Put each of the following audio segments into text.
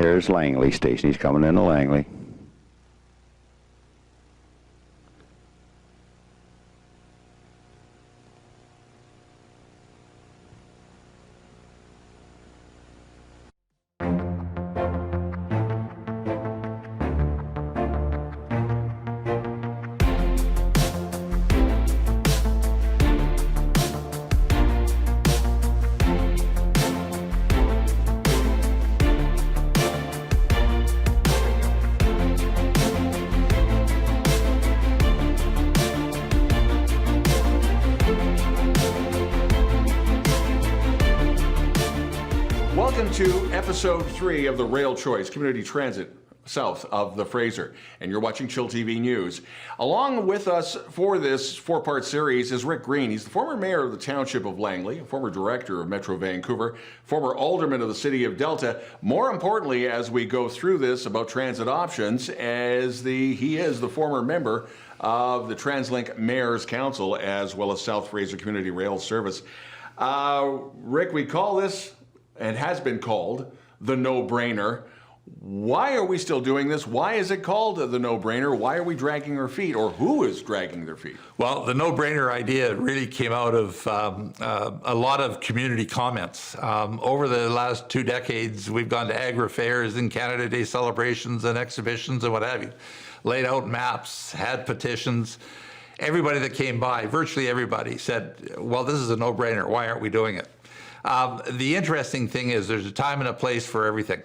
there's Langley Station. He's coming into Langley. Welcome to episode 3 of the Rail Choice Community Transit south of the Fraser, and you're watching chillTV News. Along with us for this 4-part series is Rick Green. He's the former mayor of the Township of Langley, former director of Metro Vancouver, former alderman of the city of Delta. More importantly, as we go through this about transit options, he is the former member of the TransLink Mayor's Council, as well as South Fraser Community Rail Service. Rick, we call this, and has been called, the no-brainer. Why are we still doing this? Why is it called the no-brainer? Why are we dragging our feet, or who is dragging their feet? Well, the no-brainer idea really came out of a lot of community comments. Over the last 2 decades, we've gone to Agri fairs and Canada Day celebrations and exhibitions and what have you, laid out maps, had petitions. Everybody that came by, virtually everybody, said, well, this is a no-brainer. Why aren't we doing it? The interesting thing is there's a time and a place for everything.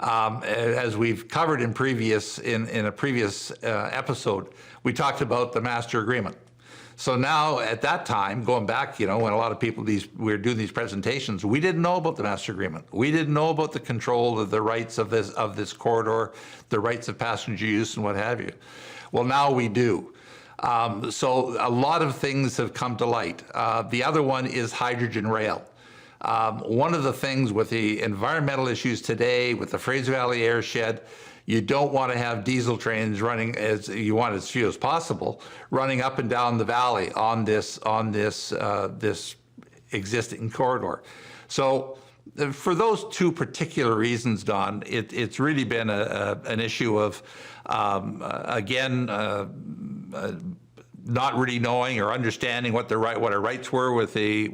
As we've covered in a previous episode, we talked about the master agreement. So now at that time, going back, when a lot of people we were doing these presentations, we didn't know about the master agreement. We didn't know about the control of the rights of this corridor, the rights of passenger use and what have you. Well, now we do. So a lot of things have come to light. The other one is hydrogen rail. One of the things with the environmental issues today, with the Fraser Valley airshed, you don't want to have diesel trains running you want as few as possible, running up and down the valley on this existing corridor. So for those 2 particular reasons, Don, it's really been an issue of, not really knowing or understanding what our rights were with the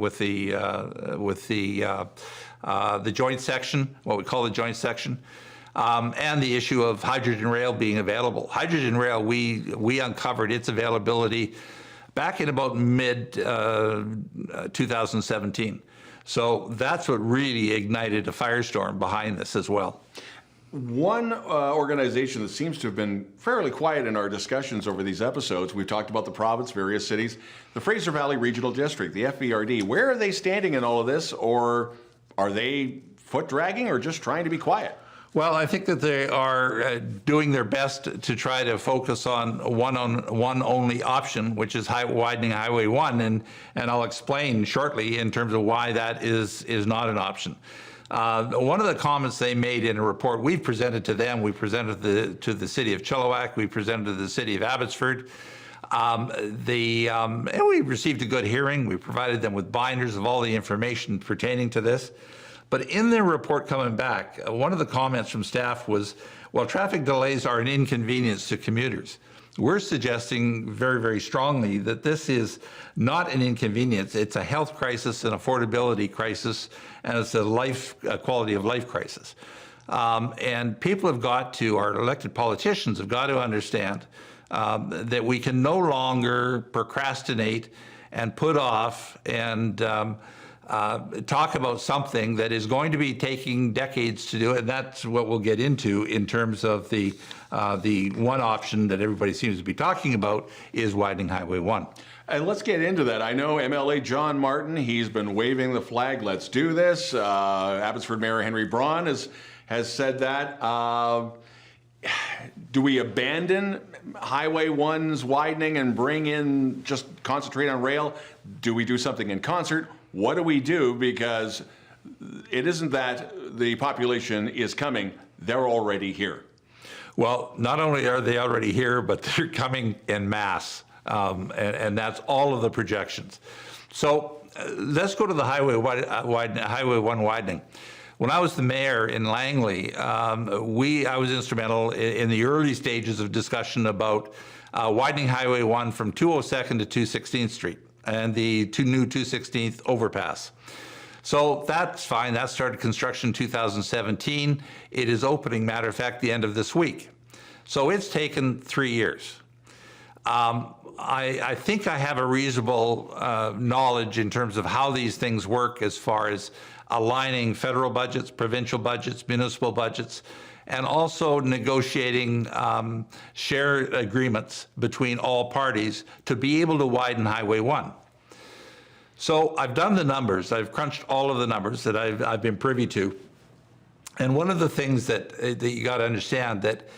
joint section, what we call the joint section, and the issue of hydrogen rail being available. Hydrogen rail, we uncovered its availability back in about mid 2017. So that's what really ignited a firestorm behind this as well. One organization that seems to have been fairly quiet in our discussions over these episodes, we've talked about the province, various cities, the Fraser Valley Regional District, the FVRD. Where are they standing in all of this, or are they foot dragging or just trying to be quiet? Well, I think that they are doing their best to try to focus on one only option, which is widening Highway 1, and I'll explain shortly in terms of why that is not an option. One of the comments they made in a report we've presented to them, we presented to the city of Chilliwack, we presented to the city of Abbotsford, and we received a good hearing. We provided them with binders of all the information pertaining to this. But in their report coming back, one of the comments from staff was, well, traffic delays are an inconvenience to commuters. We're suggesting very, very strongly that this is not an inconvenience. It's a health crisis, an affordability crisis, and it's a quality of life crisis. And people have got to, our elected politicians have got to understand that we can no longer procrastinate and put off and talk about something that is going to be taking decades to do, and that's what we'll get into in terms of the one option that everybody seems to be talking about is widening Highway 1. And let's get into that. I know MLA John Martin, he's been waving the flag, let's do this. Abbotsford Mayor Henry Braun has said that. Do we abandon Highway 1's widening and just concentrate on rail? Do we do something in concert? What do we do? Because it isn't that the population is coming, they're already here. Well, not only are they already here, but they're coming en masse, and that's all of the projections. So let's go to the Highway 1 widening. When I was the mayor in Langley, I was instrumental in the early stages of discussion about widening Highway 1 from 202nd to 216th Street and the new 216th overpass. So that's fine. That started construction in 2017. It is opening, matter of fact, the end of this week. So it's taken 3 years. I think I have a reasonable knowledge in terms of how these things work as far as aligning federal budgets, provincial budgets, municipal budgets, and also negotiating share agreements between all parties to be able to widen Highway 1. So I've done the numbers. I've crunched all of the numbers that I've been privy to. And one of the things that you got to understand that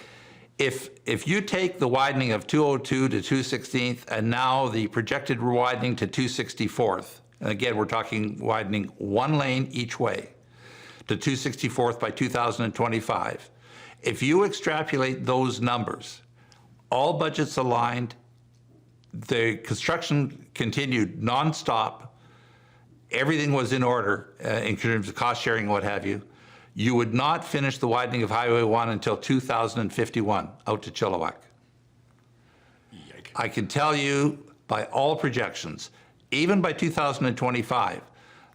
if you take the widening of 202 to 216th and now the projected widening to 264th, and again, we're talking widening one lane each way to 264th by 2025. If you extrapolate those numbers, all budgets aligned, the construction continued nonstop, everything was in order in terms of cost sharing and what have you, you would not finish the widening of Highway 1 until 2051 out to Chilliwack. Yike. I can tell you by all projections, even by 2025,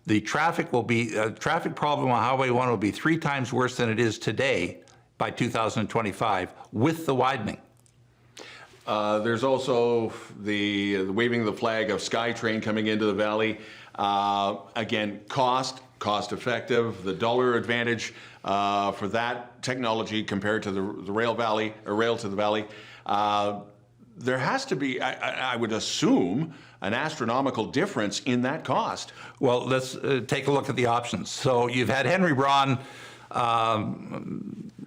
the traffic problem on Highway 1 will be 3 times worse than it is today by 2025 with the widening. There's also the waving the flag of Skytrain coming into the valley. Again, cost effective, the dollar advantage for that technology compared to the rail to the valley. There has to be, I would assume, an astronomical difference in that cost. Well, let's take a look at the options. So you've had Henry Braun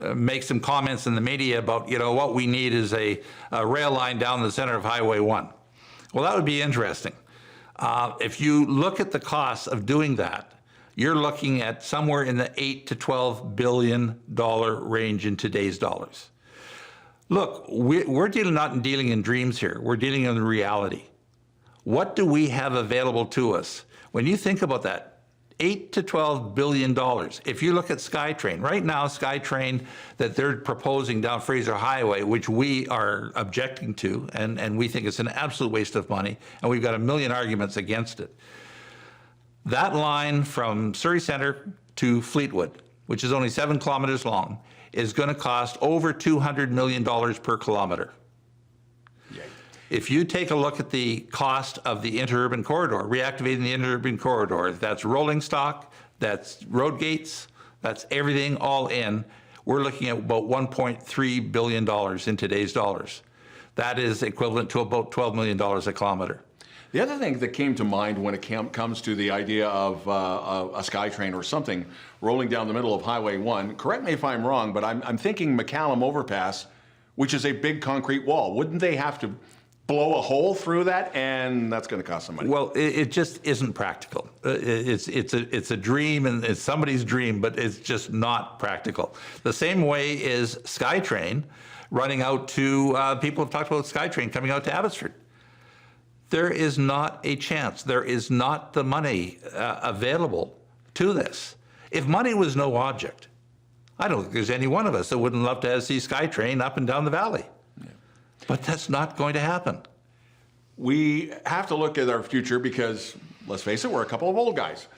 make some comments in the media about, what we need is a rail line down the center of Highway 1. Well, that would be interesting. If you look at the cost of doing that, you're looking at somewhere in the $8 to $12 billion range in today's dollars. Look, we're not dealing in dreams here. We're dealing in reality. What do we have available to us? When you think about that, $8 to $12 billion. If you look at Skytrain, right now Skytrain that they're proposing down Fraser Highway, which we are objecting to, and we think it's an absolute waste of money, and we've got a million arguments against it. That line from Surrey Centre to Fleetwood, which is only 7 kilometers long, is going to cost over $200 million per kilometer. Yikes. If you take a look at the cost of the interurban corridor, reactivating the interurban corridor, that's rolling stock, that's road gates, that's everything all in, we're looking at about $1.3 billion in today's dollars. That is equivalent to about $12 million a kilometer. The other thing that came to mind when it comes to the idea of a Skytrain or something rolling down the middle of Highway 1, correct me if I'm wrong, but I'm thinking McCallum Overpass, which is a big concrete wall. Wouldn't they have to blow a hole through that? And that's going to cost some money. Well, it just isn't practical. It's a dream, and it's somebody's dream, but it's just not practical. The same way is Skytrain running out to, people have talked about Skytrain coming out to Abbotsford. There is not a chance. There is not the money available to this. If money was no object, I don't think there's any one of us that wouldn't love to see Skytrain up and down the valley. Yeah. But that's not going to happen. We have to look at our future because, let's face it, we're a couple of old guys.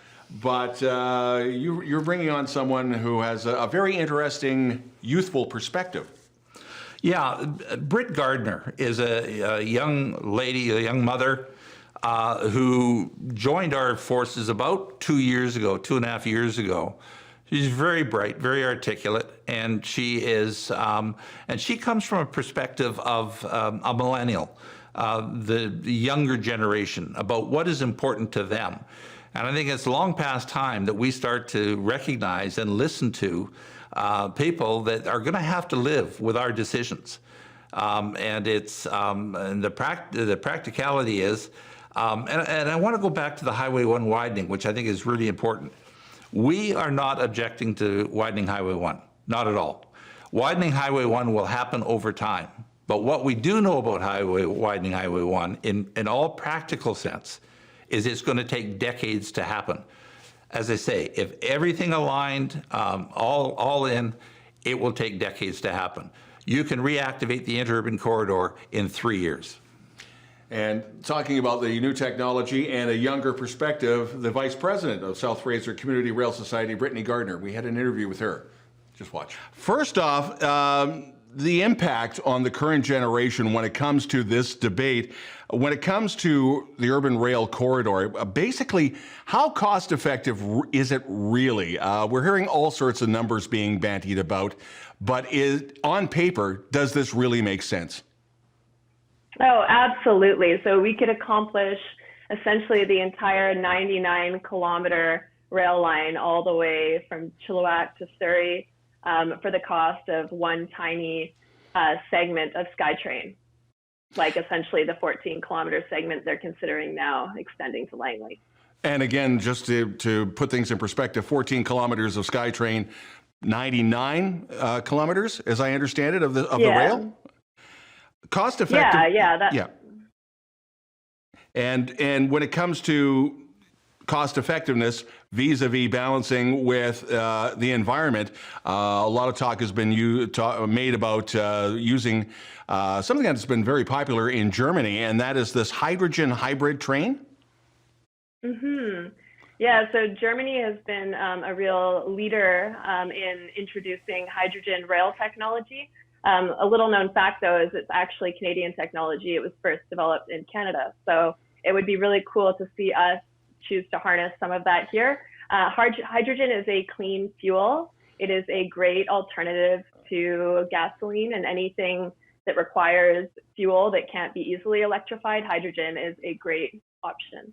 But you're bringing on someone who has a very interesting, youthful perspective. Yeah, Brittany Gardner is a young lady, a young mother, who joined our forces about 2 years ago, 2.5 years ago. She's very bright, very articulate, and she is, and she comes from a perspective of a millennial, the younger generation, about what is important to them. And I think it's long past time that we start to recognize and listen to people that are going to have to live with our decisions. And it's and the practicality is, and I want to go back to the Highway 1 widening, which I think is really important. We are not objecting to widening Highway 1, not at all. Widening Highway 1 will happen over time. But what we do know about widening Highway 1 in all practical sense is it's going to take decades to happen. as I say, if everything aligned, all in, it will take decades to happen. You can reactivate the interurban corridor in 3 years. And talking about the new technology and a younger perspective, the vice president of South Fraser Community Rail Society, Brittany Gardner, we had an interview with her. Just watch. First off, the impact on the current generation when it comes to this debate, when it comes to the urban rail corridor, basically, how cost effective is it really? We're hearing all sorts of numbers being bandied about, but on paper, does this really make sense? Oh, absolutely. So we could accomplish essentially the entire 99-kilometer rail line all the way from Chilliwack to Surrey for the cost of one tiny segment of Skytrain, like essentially the 14-kilometer segment they're considering now extending to Langley. And again, just to put things in perspective, 14 kilometers of Skytrain, 99 kilometers, as I understand it, of the rail? Cost effective. Yeah. And when it comes to cost effectiveness vis-a-vis balancing with the environment, a lot of talk has been made about using something that's been very popular in Germany, and that is this hydrogen hybrid train. Yeah, so Germany has been a real leader in introducing hydrogen rail technology. A little known fact, though, is it's actually Canadian technology. It was first developed in Canada. So it would be really cool to see us choose to harness some of that here. Hydrogen is a clean fuel. It is a great alternative to gasoline, and anything that requires fuel that can't be easily electrified, hydrogen is a great option.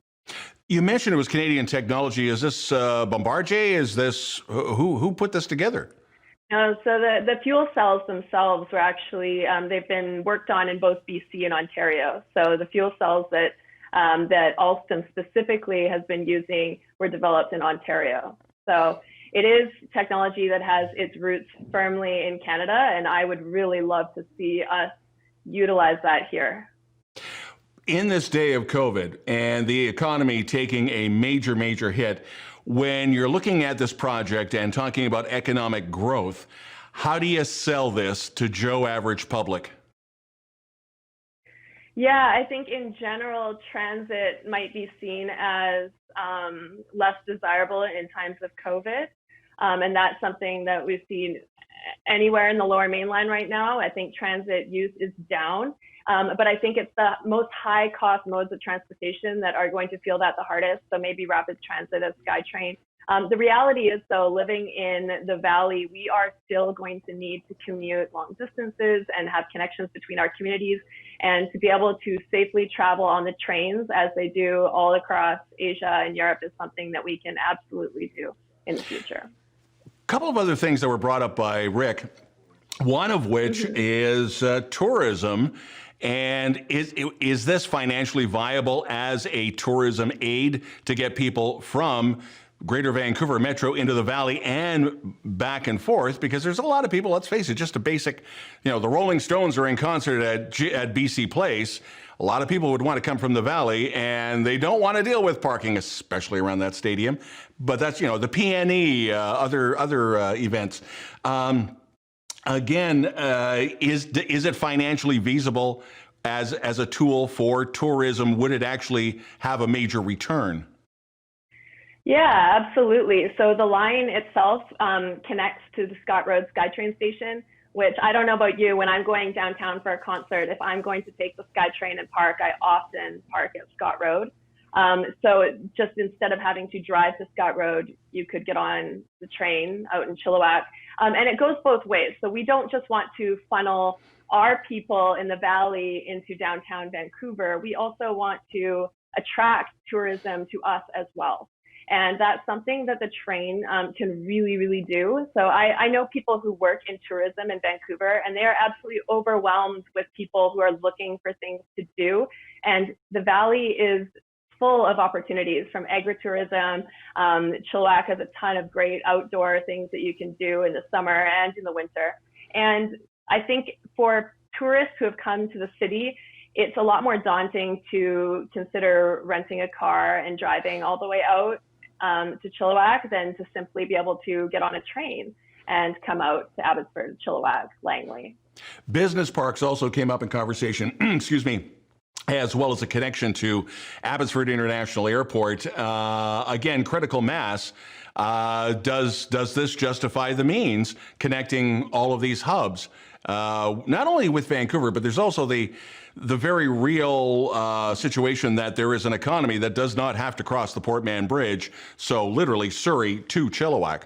You mentioned it was Canadian technology. Is this Bombardier? Is this who put this together? No, so the fuel cells themselves were actually, they've been worked on in both BC and Ontario. So the fuel cells that Alstom specifically has been using were developed in Ontario. So it is technology that has its roots firmly in Canada, and I would really love to see us utilize that here. In this day of COVID and the economy taking a major hit, when you're looking at this project and talking about economic growth, how do you sell this to Joe average public? Yeah, I think in general, transit might be seen as less desirable in times of COVID. And that's something that we've seen anywhere in the Lower Mainland right now. I think transit use is down. But I think it's the most high cost modes of transportation that are going to feel that the hardest. So maybe rapid transit as Skytrain. The reality is, though, living in the valley, we are still going to need to commute long distances and have connections between our communities. And to be able to safely travel on the trains as they do all across Asia and Europe is something that we can absolutely do in the future. A couple of other things that were brought up by Rick, one of which is tourism. And is this financially viable as a tourism aid to get people from Greater Vancouver Metro into the Valley and back and forth? Because there's a lot of people, let's face it, just a basic, the Rolling Stones are in concert at BC Place. A lot of people would want to come from the Valley, and they don't want to deal with parking, especially around that stadium. But that's, the PNE, other events. Again, is it financially feasible as a tool for tourism? Would it actually have a major return? Yeah, absolutely. So the line itself connects to the Scott Road Skytrain station, which I don't know about you, when I'm going downtown for a concert, if I'm going to take the Skytrain and park, I often park at Scott Road. So just instead of having to drive to Scott Road, you could get on the train out in Chilliwack. And it goes both ways. So we don't just want to funnel our people in the Valley into downtown Vancouver. We also want to attract tourism to us as well. And that's something that the train can really do. So I know people who work in tourism in Vancouver, and they are absolutely overwhelmed with people who are looking for things to do. And the Valley is full of opportunities from agritourism. Chilliwack has a ton of great outdoor things that you can do in the summer and in the winter. And I think for tourists who have come to the city, it's a lot more daunting to consider renting a car and driving all the way out. to Chilliwack than to simply be able to get on a train and come out to Abbotsford, Chilliwack, Langley. Business parks also came up in conversation, excuse me, as well as a connection to Abbotsford International Airport. Again, critical mass. Does this justify the means connecting all of these hubs? Not only with Vancouver, but there's also the very real situation that there is an economy that does not have to cross the Port Mann Bridge. So literally Surrey to Chilliwack.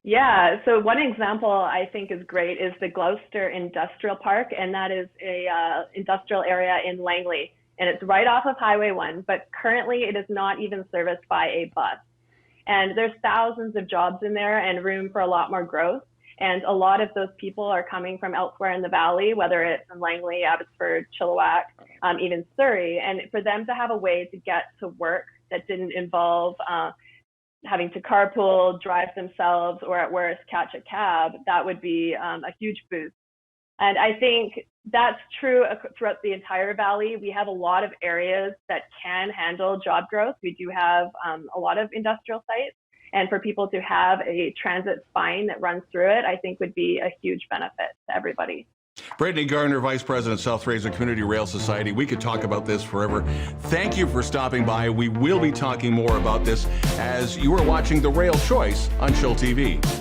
Yeah, so one example I think is great is the Gloucester Industrial Park, and that is a industrial area in Langley, and it's right off of Highway 1, but currently it is not even serviced by a bus. And there's thousands of jobs in there and room for a lot more growth, and a lot of those people are coming from elsewhere in the valley, whether it's in Langley, Abbotsford, Chilliwack, even Surrey, and for them to have a way to get to work that didn't involve having to carpool, drive themselves, or at worst catch a cab, that would be a huge boost. And I think that's true throughout the entire valley. We have a lot of areas that can handle job growth. We do have a lot of industrial sites, and for people to have a transit spine that runs through it, I think would be a huge benefit to everybody. Brittany Gardner, Vice President, South Fraser Community Rail Society. We could talk about this forever. Thank you for stopping by. We will be talking more about this as you are watching The Rail Choice on chillTV.